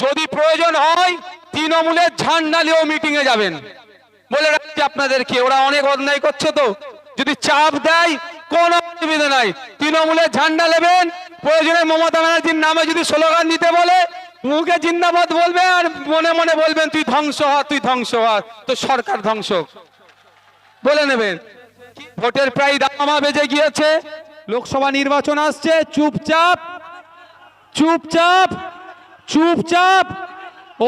যদি প্রয়োজন হয় তৃণমূলের ঝান্ডা নিয়েও মিটিং এ যাবেন। বলে রাখছি আপনাদেরকে, ওরা অনেক অন্যায় করছে, তো যদি চাপ দেয় কোনো অসুবিধা নাই, তৃণমূলের ঝান্ডা নেবেন। প্রয়োজনে মমতা ব্যানার্জির নামে যদি স্লোগান দিতে বলে মুখে জিন্দাবাদ বলবে আর মনে মনে বলবেন তুই ধ্বংস হ, তুই ধ্বংস হ, তো সরকার ধ্বংস বলে নেবেন। ভোটের প্রায় দামামা বেজে গিয়েছে, লোকসভা নির্বাচন আসছে। চুপচাপ চুপচাপ চুপচাপ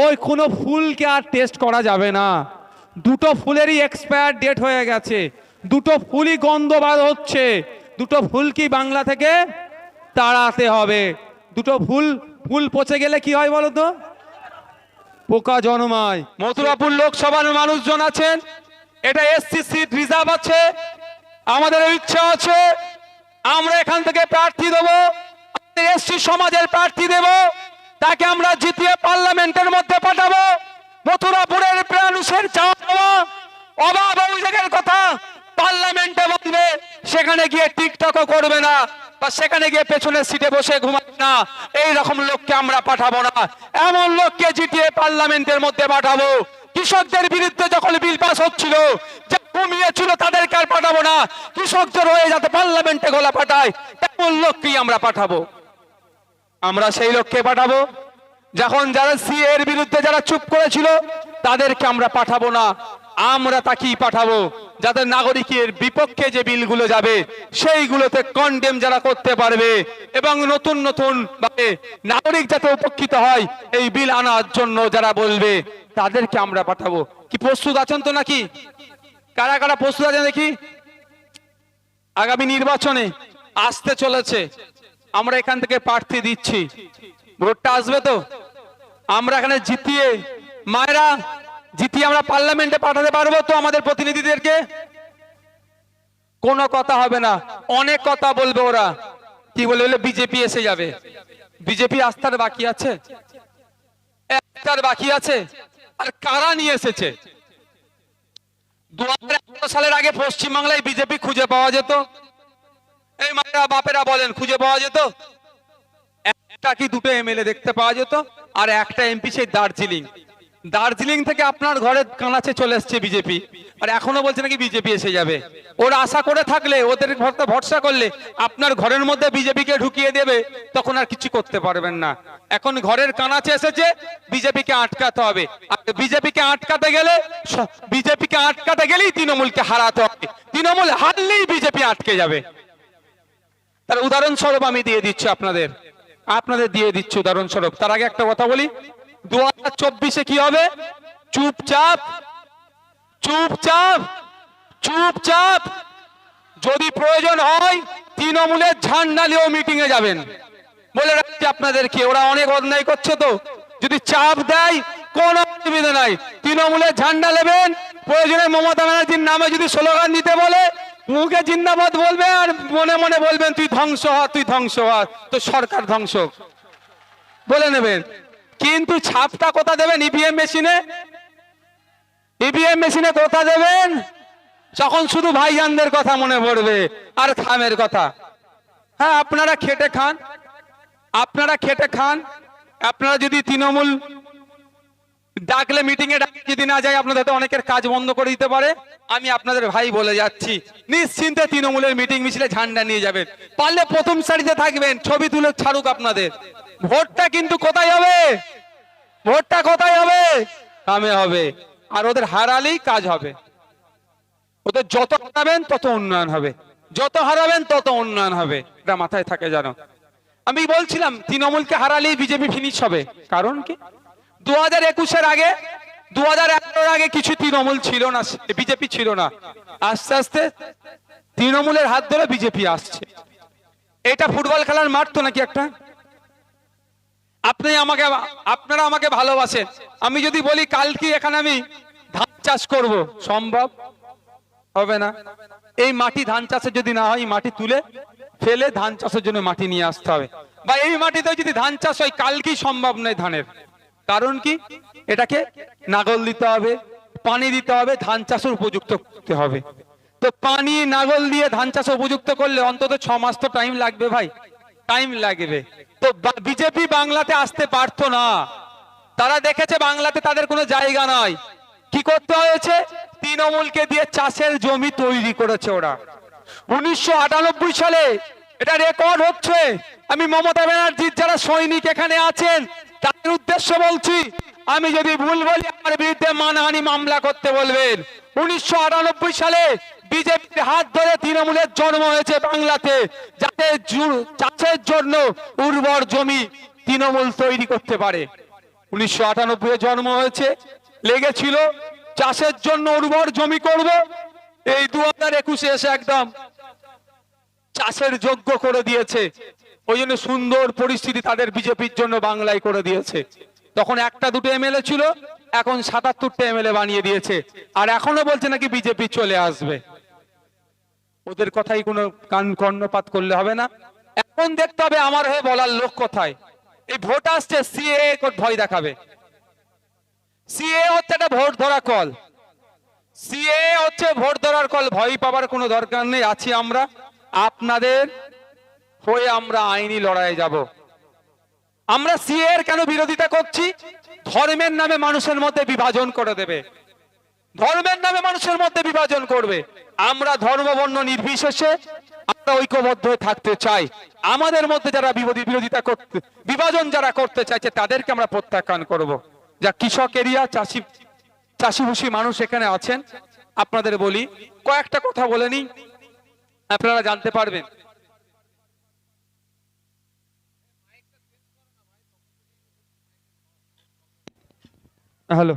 ওই কোনো ফুলকে আর টেস্ট করা যাবে না। দুটো ফুলেরই এক্সপায়ার ডেট হয়ে গেছে, দুটো ফুলই গন্ধ বার হচ্ছে, দুটো ফুল কি বাংলা থেকে তাড়াতে হবে। দুটো ফুল পচে গেলে কি হয় বলো তো? পোকা জন্মায়। মথুরাপুর লোকসভার মানুষজন আছেন, এটা এসসি সিট রিজার্ভ আছে, আমাদের ইচ্ছা আছে আমরা এখান থেকে প্রার্থী দেব, এসসি সমাজের প্রার্থী দেব, তাকে আমরা জিতিয়ে পার্লামেন্টের মধ্যে পাঠাবো। মথুরাপুরের মানুষের চাওয়া অভাব অভিযোগের কথা পার্লামেন্টে বলবে, সেখানে গিয়ে টিকটকও করবে না বা সেখানে গিয়ে পেছনের সিটে বসে ঘুমাবে না। এই রকম লোককে আমরা পাঠাবো না, এমন লোককে জিতিয়ে পার্লামেন্টের মধ্যে পাঠাবো। কৃষকদের বিরুদ্ধে যখন বিল পাস হচ্ছিল, যে কমিয়েছিল তাদেরকে আর পাঠাবো না, কৃষকদের হয়ে যাতে পার্লামেন্টে গলা পাঠায় তেমন লোককেই আমরা পাঠাবো। আমরা সেই লোককে পাঠাবো। যখন যারা সিএ এর বিরুদ্ধে যারা চুপ করেছিল তাদেরকে আমরা পাঠাবো না, আমরা তাকেই পাঠাবো যাদের নাগরিকের বিপক্ষে যে বিলগুলো যাবে সেইগুলোতে কন্ডেম যারা করতে পারবে এবং নতুন নতুন ভাবে নাগরিক যাতে উপকৃত হয় এই বিল আনার জন্য যারা বলবে তাদেরকে আমরা পাঠাবো। কি প্রস্তুত আছেন তো নাকি? কারা কারা প্রস্তুত আছেন দেখি? আগামী নির্বাচনে আসতে চলেছে, আমরা এখান থেকে প্রার্থী দিচ্ছি, ভোটটা আসবে তো আমরা এখানে জিতিয়ে, মায়েরা জিতিয়ে আমরা পার্লামেন্টে পাঠাতে পারবো তো আমাদের প্রতিনিধিদেরকে? কোনো কথা হবে না, অনেক কথা বলবে ওরা। কি বলে বিজেপি এসে যাবে, বিজেপি আস্থার বাকি আছে, একটার বাকি আছে। আর কারা নিয়ে এসেছে? 2011 সালের আগে পশ্চিমবাংলায় বিজেপি খুঁজে পাওয়া যেত? এই মায়েরা বাপেরা বলেন, খুঁজে পাওয়া যেত? একটা কি দুটো এমএলএ দেখতে পাওয়া যেত, আর একটা এমপি সেই দার্জিলিং থেকে আপনার ঘরে কানাচে চলে এসছে বিজেপি, আর এখনো বলছে নাকি বিজেপি এসে যাবে। ওরা আশা করে থাকলে, ওদের ভরসা করলে আপনার ঘরের মধ্যে বিজেপিকে ঢুকিয়ে দেবে, তখন আর কিছু করতে পারবেন না। এখন ঘরের কানাচে এসেছে, বিজেপিকে আটকাতে হবে, আর বিজেপিকে আটকাতে গেলেই তৃণমূলকে হারাতে হবে। তৃণমূল হারলেই বিজেপি আটকে যাবে। তার উদাহরণস্বরূপ আমি দিয়ে দিচ্ছি আপনাদের দিয়ে দিচ্ছি উদাহরণস্বরূপ। তার আগে একটা কথা বলি, 2024-এ কি হবে? চুপচাপ চুপচাপ চুপচাপ যদি প্রয়োজন হয় তৃণমূলের ঝান্ডা নিয়েও মিটিং এ যাবেন। বলে রাখছি আপনাদেরকে, ওরা অনেক অন্যায় করছে, তো যদি চাপ দেয় কোনো অসুবিধা নাই, তৃণমূলের ঝান্ডা নেবেন। প্রয়োজনে মমতা ব্যানার্জির নামে যদি স্লোগান দিতে বলে মুখে জিন্দাবাদ বলবে আর মনে মনে বলবেন তুই ধ্বংস হ, তুই ধ্বংস হ, তো সরকার ধ্বংস বলে নেবেন। কিন্তু ছাপটা কোথা দেবেন? ইভিএম মেশিনে কোথা দেবেন? যখন শুধু ভাইজানদের কথা মনে পড়বে আর খামের কথা। হ্যাঁ, আপনারা খেটে খান। আপনারা যদি তৃণমূল ডাকলে মিটিং এ যদি না যায়, আপনাদের তো অনেকের কাজ বন্ধ করে দিতে পারে। আমি আপনাদের ভাই বলে যাচ্ছি, নিশ্চিন্তে তৃণমূলের মিটিং মিছিলে ঝান্ডা নিয়ে যাবেন। পারলে প্রথম সারিতে থাকবেন, ছবি তুলে ছাড়ুক আপনাদের। ভোটটা কিন্তু কোথায় হবে? ভোটটা কোথায় হবে? কামে হবে। আর ওদের হারালেই কাজ হবে। ওদের যত হারাবেন তত উন্নয়ন হবে, যত হারাবেন তত উন্নয়ন হবে, এটা মাথায় থাকে জানো। আমি বলছিলাম তৃণমূলকে হারালেই বিজেপি ফিনিশ হবে। কারণ কি? 2021-এর আগে, 2011-এর আগে কিছু তৃণমূল ছিল না, বিজেপি ছিল না। আস্তে আস্তে তৃণমূলের হাত ধরে বিজেপি আসছে। এটা ফুটবল খেলার মাঠ তো নাকি একটা? আপনারা আমাকে ভালোবাসেন, আমি যদি বলি কালকে এখানে আমি ধান চাষ করব, সম্ভব হবে না। এই মাটি ধান চাষের যদি না হয়, মাটি তুলে ফেলে ধান চাষের জন্য মাটি নিয়ে আসতে হবে। বা এই মাটিতে যদি ধান চাষ হয় কালকেই সম্ভব নয় ধানের। কারণ কি? এটাকে নাগল দিতে হবে, পানি দিতে হবে, ধান চাষের উপযুক্ত করতে হবে। তো পানি নাগল দিয়ে ধান চাষ উপযুক্ত করলে অন্তত 6 মাস তো টাইম লাগবে ভাই, টাইম লাগবে। তো বিজেপি বাংলাতে আসতে পারতো না, তারা দেখেছে বাংলাতে তাদের কোনো জায়গা নয়। কি করতে হয়েছে? তৃণমূলকে দিয়ে চাষের জমি তৈরি করেছে ওরা। 1998 সালে এটা রেকর্ড হচ্ছে। আমি মমতা ব্যানার্জির যারা সৈনিক এখানে আছেন তাদের উদ্দেশ্য বলছি, আমি যদি ভুল বলি আমার বিরুদ্ধে মানহানি মামলা করতে বলবেন। 1998 সালে বিজেপির হাত ধরে তৃণমূলের জন্ম হয়েছে বাংলাতে, যাতে চাষের জন্য উর্বর জমি তৃণমূল তৈরি করতে পারে। 1998 জন্ম হয়েছে, লেগেছিল চাষের জন্য উর্বর জমি করব। এই 2021 এসে একদম চাষের যোগ্য করে দিয়েছে। ওই জন্য সুন্দর পরিস্থিতি তাদের বিজেপির জন্য বাংলায় করে দিয়েছে। তখন একটা দুটো এমএলএ ছিল, এখন 77টা এমএলএ বানিয়ে দিয়েছে। আর এখনো বলছে নাকি বিজেপি চলে আসবে। ওদের কথাই কোনো কর্ণপাত করলে হবে না। এখন দেখতে হবে আমার হয়ে বলার লোক কোথায়। এই ভোট আসছে, সিএ ভয় দেখাবে। সিএ হচ্ছে একটা ভোট ধরা কল। সিএ হচ্ছে ভোট ধরার কল। ভয় পাবার কোনো দরকার নেই। আছি আমরা আপনাদের হয়ে, আমরা আইনি লড়াইয়ে যাব। আমরা সিএ এর কেন বিরোধিতা করছি? ধর্মের নামে মানুষের মধ্যে বিভাজন করে দেবে, ধর্মের নামে মানুষের মধ্যে বিভাজন করবে। আমরা ধর্ম বর্ণ নির্বিশেষে আমরা ঐক্যবদ্ধ হয়ে থাকতে চাই। আমাদের মধ্যে যারা বিরোধিতা করতে, বিভাজন যারা করতে চাইছে তাদেরকে আমরা প্রত্যাখ্যান করব। যা কৃষক এরিয়া, চাষিভূষী মানুষ এখানে আছেন, আপনাদের বলি কয়েকটা কথা বলে নি, আপনারা জানতে পারবেন। হ্যালো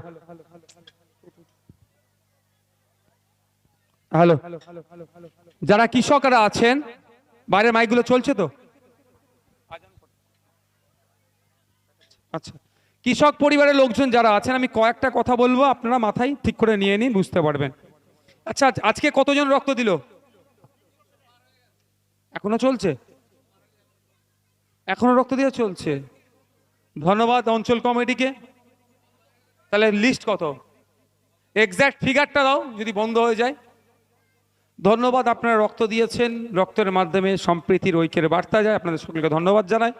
হ্যালো, যারা কৃষকরা আছেন, বাইরের মাইকগুলো চলছে তো? আচ্ছা, কৃষক পরিবারের লোকজন যারা আছেন, আমি কয়েকটা কথা বলবো, আপনারা মাথায় ঠিক করে নিয়ে নিন, বুঝতে পারবেন। আচ্ছা, আজকে কতজন রক্ত দিল? এখনো চলছে? এখনো রক্ত দিয়ে চলছে। ধন্যবাদ অঞ্চল কমিটিকে। তাহলে লিস্ট কত? এক্সাক্ট ফিগারটা দাও যদি বন্ধ হয়ে যায়। ধন্যবাদ, আপনারা রক্ত দিয়েছেন। রক্তের মাধ্যমে সম্প্রীতির ঐক্যের বার্তা যায়। আপনাদের সকলকে ধন্যবাদ জানাই।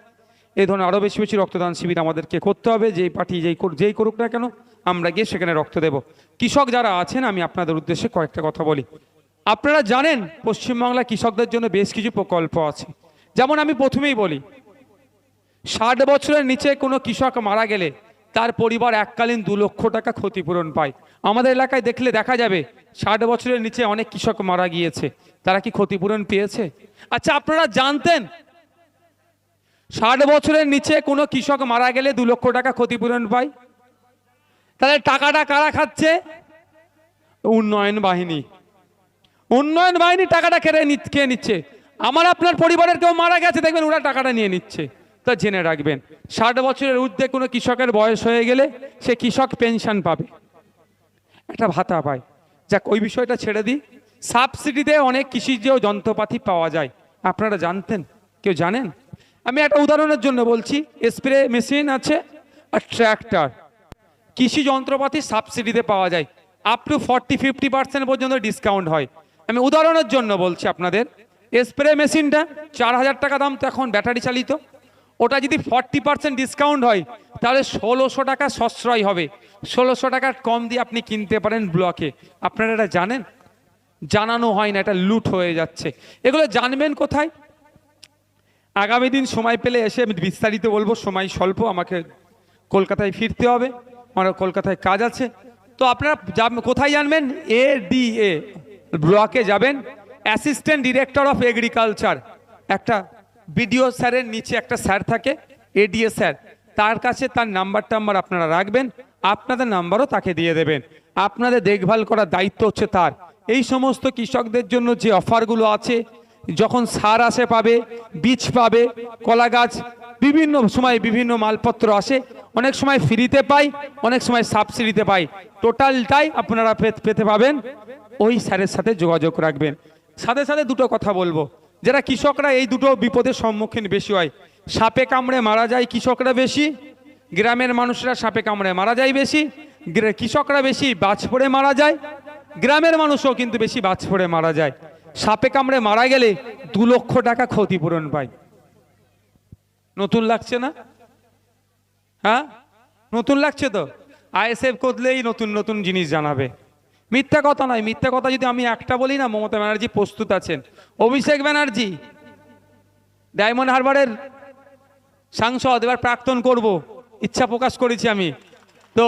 এই ধরনের আরও বেশি বেশি রক্তদান শিবির আমাদেরকে করতে হবে। যেই পার্টি যেই করুক না কেন, আমরা গিয়ে সেখানে রক্ত দেব। কৃষক যারা আছেন, আমি আপনাদের উদ্দেশ্যে কয়েকটা কথা বলি। আপনারা জানেন পশ্চিমবাংলা কৃষকদের জন্য বেশ কিছু প্রকল্প আছে। যেমন আমি প্রথমেই বলি, 60 বছরের নিচে কোনো কৃষক মারা গেলে তার পরিবার এককালীন 2 লক্ষ টাকা ক্ষতিপূরণ পায়। আমাদের এলাকায় দেখলে দেখা যাবে 60 বছরের নিচে অনেক কৃষক মারা গিয়েছে, তারা কি ক্ষতিপূরণ পেয়েছে? আচ্ছা, আপনারা জানতেন 60 বছরের নিচে কোনো কৃষক মারা গেলে 2 লক্ষ টাকা ক্ষতিপূরণ পায়? তাহলে টাকাটা কারা খাচ্ছে? উন্নয়ন বাহিনী। উন্নয়ন বাহিনী টাকাটা কে নিচ্ছে? আমার আপনার পরিবারের কেউ মারা গেছে, দেখবেন ওরা টাকাটা নিয়ে নিচ্ছে। তা জেনে রাখবেন, 60 বছরের ঊর্ধ্বে কোনো কৃষকের বয়স হয়ে গেলে সে কৃষক পেনশন পাবে, একটা ভাতা পায়। যাক, ওই বিষয়টা ছেড়ে দিই। সাবসিডিতে অনেক কৃষিজ যন্ত্রপাতি পাওয়া যায়, আপনারা জানতেন? কেউ জানেন? আমি একটা উদাহরণের জন্য বলছি, স্প্রে মেশিন আছে আর ট্র্যাক্টর, কৃষি যন্ত্রপাতি সাবসিডিতে পাওয়া যায়। আপ টু 40-50% পর্যন্ত ডিসকাউন্ট হয়। আমি উদাহরণের জন্য বলছি আপনাদের, স্প্রে মেশিনটা 4000 টাকা দাম, তো এখন ব্যাটারি চালিত। ওটা যদি 40% ডিসকাউন্ট হয় তাহলে 1600 টাকা সাশ্রয় হবে। 1600 টাকা কম দিয়ে আপনি কিনতে পারেন ব্লকে। আপনারা এটা জানেন? জানানো হয় না, এটা লুট হয়ে যাচ্ছে। এগুলো জানবেন কোথায়? আগামী দিন সময় পেলে এসে আমি বিস্তারিত বলবো, সময় স্বল্প, আমাকে কলকাতায় ফিরতে হবে, আমার কলকাতায় কাজ আছে। তো আপনারা কোথায় জানবেন? ADA ব্লকে যাবেন, অ্যাসিস্ট্যান্ট ডিরেক্টর অফ এগ্রিকালচার, একটা বিডিও স্যারের নিচে একটা স্যার থাকে, ADA স্যার, তার কাছে তার নাম্বার আপনারা রাখবেন, আপনাদের নাম্বারও তাকে দিয়ে দেবেন। আপনাদের দেখভাল করার দায়িত্ব হচ্ছে তার। এই সমস্ত কৃষকদের জন্য যে অফারগুলো আছে, যখন সার আসে পাবে, বীজ পাবে, কলা গাছ, বিভিন্ন সময় বিভিন্ন মালপত্র আসে, অনেক সময় ফ্রিতে পাই, অনেক সময় সাবসিডিতে পাই, টোটালটাই আপনারা পেতে পাবেন। ওই স্যারের সাথে যোগাযোগ রাখবেন। সাথে সাথে দুটো কথা বলবো, যারা কৃষকরা এই দুটো বিপদের সম্মুখীন বেশি হয়, সাপে কামড়ে মারা যায় কৃষকরা বেশি, গ্রামের মানুষরা সাপে কামড়ে মারা যায় বেশি, কৃষকরা বেশি বাজ পড়ে মারা যায়, গ্রামের মানুষও কিন্তু বেশি বাজ পড়ে মারা যায়। সাপে কামড়ে মারা গেলে 2 লক্ষ টাকা ক্ষতিপূরণ পায়। নতুন লাগছে না? হ্যাঁ, নতুন লাগছে তো? আইএসএফ করলেই নতুন নতুন জিনিস জানাবে। মিথ্যা কথা নয়, মিথ্যা কথা যদি আমি একটা বলি না, মমতা ব্যানার্জি প্রস্তুত আছেন। অভিষেক ব্যানার্জি ডায়মন্ড হারবারের সাংসদ, এবার প্রাক্তন করব, ইচ্ছা প্রকাশ করেছি আমি। তো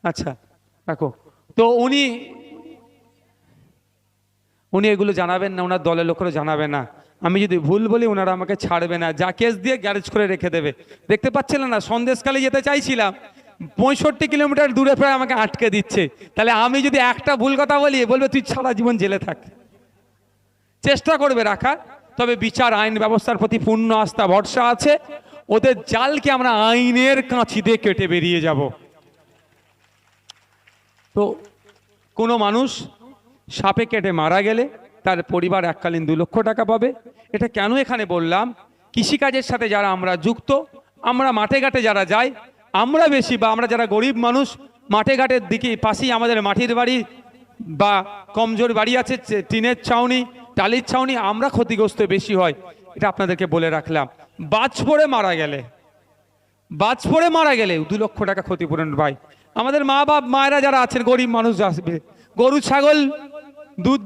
আচ্ছা রাখো। তো উনি এগুলো জানাবেন না, ওনার দলের লোকেরা জানাবে না। আমি যদি ভুল বলি ওনারা আমাকে ছাড়বে না, যা কেস দিয়ে গ্যারেজ করে রেখে দেবে। দেখতে পাচ্ছিলেন না, সন্দেশখালী যেতে চাইছিলাম, 65 কিলোমিটার দূরে প্রায় আমাকে আটকে দিচ্ছে। তাহলে আমি যদি একটা ভুল কথা বলি, বলবে তুই সারা জীবন জেলে থাক। চেষ্টা করবে রাখার, তবে বিচার আইন ব্যবস্থার প্রতি পূর্ণ আস্থা ভরসা আছে। ওদের জালকে আমরা আইনের কাঁচি দিয়ে কেটে বেরিয়ে যাব। তো কোনো মানুষ সাপে কেটে মারা গেলে তার পরিবার এককালীন 2 লক্ষ টাকা পাবে। এটা কেন এখানে বললাম, কৃষিকাজের সাথে যারা আমরা যুক্ত, আমরা মাঠে ঘাটে যারা যাই, আমরা বেশি, বা আমরা যারা গরিব মানুষ, মাঠে ঘাটের দিকে পাশেই আমাদের মাটির বাড়ি বা কমজোর বাড়ি আছে, টিনের ছাউনি, টালির ছাউনি, আমরা ক্ষতিগ্রস্ত বেশি হয়। এটা আপনাদেরকে বলে রাখলাম। বাজ পড়ে মারা গেলে 2 লক্ষ টাকা ক্ষতিপূরণ পাই। আমাদের মা বাপ মায়েরা যারা আছেন, গরিব মানুষ আসবে, গরু ছাগল দুধ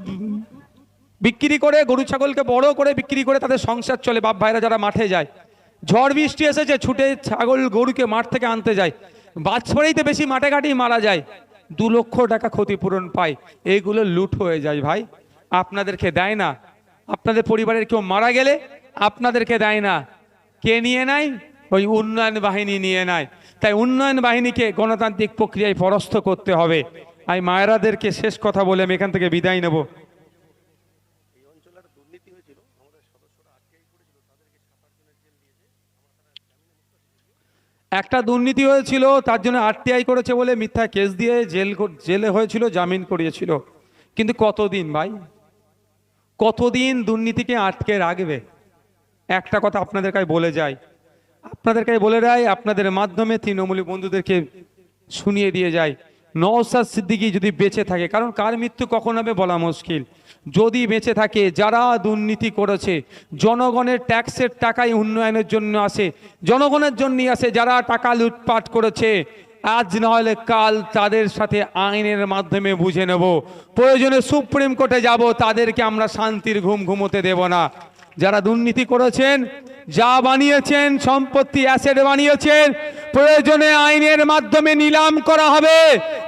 বিক্রি করে, গরু ছাগলকে বড় করে বিক্রি করে তাদের সংসার চলে। বাপ ভাইরা যারা মাঠে যায়, ঝড় বৃষ্টি এসেছে, ছুটে ছাগল গরুকে মাঠ থেকে আনতে যায়, বাজ পড়েই তো বেশি মাঠে ঘাটেই মারা যায়, 2 লক্ষ টাকা ক্ষতিপূরণ পায়। এইগুলো লুট হয়ে যায় ভাই, আপনাদেরকে দেয় না। আপনাদের পরিবারের কেউ মারা গেলে আপনাদেরকে দেয় না, কে নিয়ে নেয়? ওই উন্নয়ন বাহিনী নিয়ে নেয়। তাই উন্নয়ন বাহিনীকে গণতান্ত্রিক প্রক্রিয়ায় পরাস্ত করতে হবে। আমি মায়েরাদেরকে শেষ কথা বলে আমি এখান থেকে বিদায় নেব। একটা দুর্নীতি হয়েছিল, তার জন্য আরটিআই করেছে বলে মিথ্যা কেস দিয়ে জেলে হয়েছিল, জামিন করিয়েছিল। কিন্তু কতদিন ভাই, কতদিন দুর্নীতিকে আটকে রাখবে? একটা কথা আপনাদের কাছে বলে যাই, আপনাদের মাধ্যমে তৃণমূলী বন্ধুদেরকে শুনিয়ে দিয়ে যায়, নওশাদ সিদ্দিকী যদি বেঁচে থাকে, কারণ কার মৃত্যু কখন হবে বলা মুশকিল, যদি বেঁচে থাকে, যারা দুর্নীতি করেছে, জনগণের ট্যাক্সের টাকাই উন্নয়নের জন্য আসে, জনগণের জন্যই আসে, যারা টাকা লুটপাট করেছে, আজ না হলে কাল তাদের সাথে আইনের মাধ্যমে বুঝে নেব, প্রয়োজনে সুপ্রিম কোর্টে যাব, তাদেরকে আমরা শান্তির ঘুম ঘুমোতে দেব না। যারা দুর্নীতি করেছেন, যা বানিয়েছেন, সম্পত্তি অ্যাসেট বানিয়েছেন, প্রয়োজনে আইনের মাধ্যমে নিলাম করা হবে।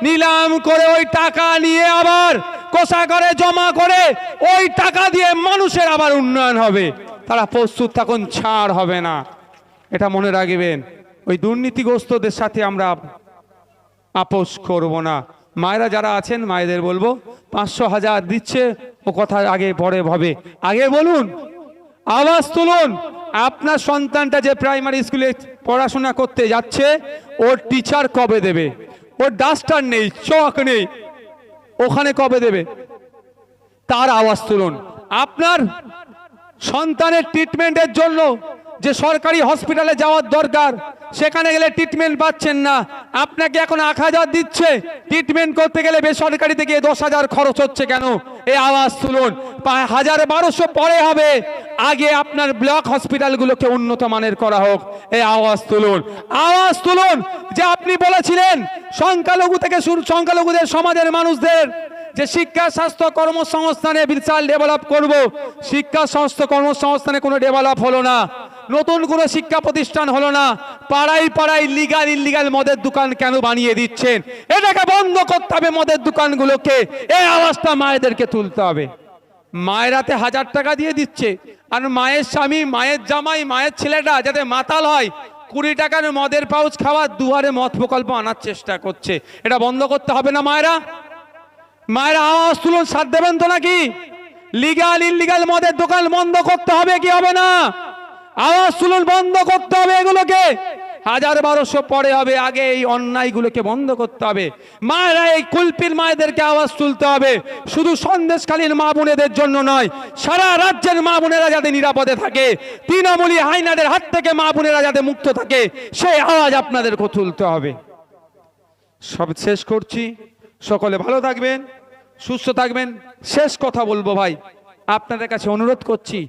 নিলাম করে ওই টাকা নিয়ে আবার কোষাগারে জমা করে ওই টাকা দিয়ে মানুষের আবার উন্নয়ন হবে। তারা প্রস্তুত থাকুন, ছাড় হবে না, এটা মনে রাখবেন। ওই দুর্নীতিগ্রস্তদের সাথে আমরা আপোষ করব না। মায়েরা যারা আছেন, মায়েদের বলবো, 500,000 দিচ্ছে, ও কথা আগে পরে ভাবে, আগে বলুন, আওয়াজ তুলুন। আপনার সন্তানটা যে প্রাইমারি স্কুলে পড়াশোনা করতে যাচ্ছে, ওর টিচার কবে দেবে? ওর ডাস্টার নেই, চক নেই, ওখানে কবে দেবে? তার আওয়াজ তুলুন। আপনার সন্তানের ট্রিটমেন্টের জন্য যে সরকারি হসপিটালে যাওয়ার দরকার, সেখানে গেলে ট্রিটমেন্ট পাচ্ছেন না, আপনাকে এখন 1,000 দিচ্ছে, ট্রিটমেন্ট করতে গেলে বেসরকারি থেকে 10,000 খরচ হচ্ছে কেন? এই আওয়াজ তুলুন। 1,000-1,200 পরে হবে, আগে আপনার ব্লক হসপিটালগুলোকে উন্নত মানের করা হোক। এই আওয়াজ তুলুন, আওয়াজ তুলুন। যে আপনি বলেছিলেন সংখ্যালঘু থেকে শুরু, সংখ্যালঘুদের সমাজের মানুষদের যে শিক্ষা, স্বাস্থ্য, কর্মসংস্থানে বিশাল ডেভেলপ করব, শিক্ষা, স্বাস্থ্য, কর্মসংস্থানে কোনো ডেভেলপ হলো না, নতুন কোনো শিক্ষা প্রতিষ্ঠান হলো না, পাড়ায় পাড়ায় লিগাল ইল্লিগাল মদের দোকান কেন বানিয়ে দিচ্ছেন? এটাকে বন্ধ করতে হবে, মদের দোকানগুলোকে। এই আওয়াজটা মায়েদেরকে তুলতে হবে। মায়েরাতে 1,000 টাকা দিয়ে দিচ্ছে, আর মায়ের স্বামী, মায়ের জামাই, মায়ের ছেলেটা যাতে মাতাল হয়, 20 টাকার মদের পাউচ খাওয়ার দুয়ারে মদ প্রকল্প আনার চেষ্টা করছে। এটা বন্ধ করতে হবে না মায়েরা? মায়েরা আওয়াজ তুলুন, সাথ দেবেন তো নাকি? লিগাল ইল্লিগাল মদের দোকান বন্ধ করতে হবে কি হবে না? আওয়াজ তুলুন, বন্ধ করতে হবে এগুলোকে। 1,000-1,200 পরে হবে, আগে এই অন্যায়গুলোকে বন্ধ করতে হবে। মায়েরা, এই কুলপির মায়েদেরকে আওয়াজ তুলতে হবে, শুধু সন্দেশকালীন মা বোনেদের জন্য নয়, সারা রাজ্যের মা বোনেরা যাতে নিরাপদে থাকে, তৃণমূলী হাইনাদের হাত থেকে মা বোনেরা যাতে মুক্ত থাকে, সেই আওয়াজ আপনাদেরকে তুলতে হবে। সব শেষ করছি, সকলে ভালো থাকবেন, সুস্থ থাকবেন। শেষ কথা বলবো ভাই, আপনাদের কাছে অনুরোধ করছি,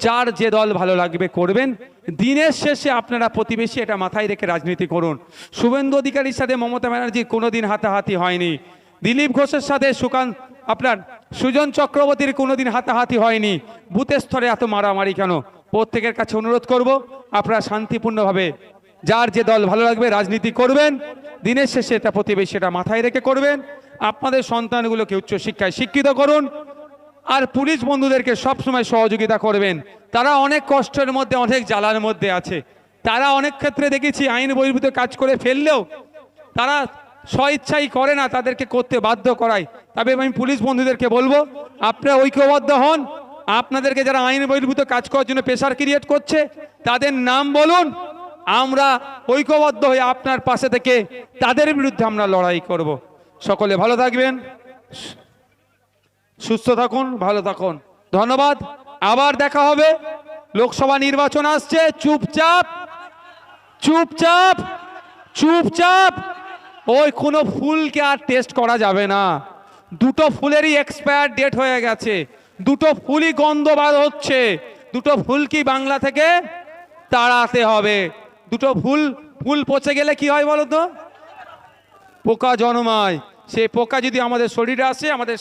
যার যে দল ভালো লাগবে করবেন। দিনের শেষে আপনারা প্রতিবেশী, এটা মাথায় রেখে রাজনীতি করুন। শুভেন্দু অধিকারীর সাথে মমতা ব্যানার্জির কোনোদিন হাতাহাতি হয়নি। দিলীপ ঘোষের সাথে আপনার সুজন চক্রবর্তীর কোনোদিন হাতাহাতি হয়নি। বুথের স্তরে এত মারামারি কেন? প্রত্যেকের কাছে অনুরোধ করব, আপনারা শান্তিপূর্ণভাবে যার যে দল ভালো লাগবে রাজনীতি করবেন। দিনের শেষে এটা প্রতিবেশী, এটা মাথায় রেখে করবেন। আপনাদের সন্তানগুলোকে উচ্চশিক্ষায় শিক্ষিত করুন। আর পুলিশ বন্ধুদেরকে সবসময় সহযোগিতা করবেন। তারা অনেক কষ্টের মধ্যে, অনেক জ্বালার মধ্যে আছে। তারা অনেক ক্ষেত্রে দেখেছি আইন বহির্ভূত কাজ করে ফেললেও তারা স্বইচ্ছাই করে না, তাদেরকে করতে বাধ্য করায়। তবে আমি পুলিশ বন্ধুদেরকে বলবো, আপনারা ঐক্যবদ্ধ হন। আপনাদেরকে যারা আইন বহির্ভূত কাজ করার জন্য প্রেশার ক্রিয়েট করছে তাদের নাম বলুন। আমরা ঐক্যবদ্ধ হয়ে আপনার পাশে থেকে তাদের বিরুদ্ধে আমরা লড়াই করব। সকলে ভালো থাকবেন, সুস্থ থাকুন, ভালো থাকুন। ধন্যবাদ। আবার দেখা হবে। লোকসভা নির্বাচন আসছে। চুপচাপ চুপচাপ চুপচাপ ওই কোনো ফুলকে আর টেস্ট করা যাবে না। দুটো ফুলেরই এক্সপায়ার ডেট হয়ে গেছে। দুটো ফুলই গন্ধ বার হচ্ছে। দুটো ফুল কি বাংলা থেকে তাড়াতে হবে। দুটো ফুল পচে গেলে কি হয় বলো তো? পোকা জন্মায়। সেই পোকা যদি আমাদের শরীরে আসে, আমাদের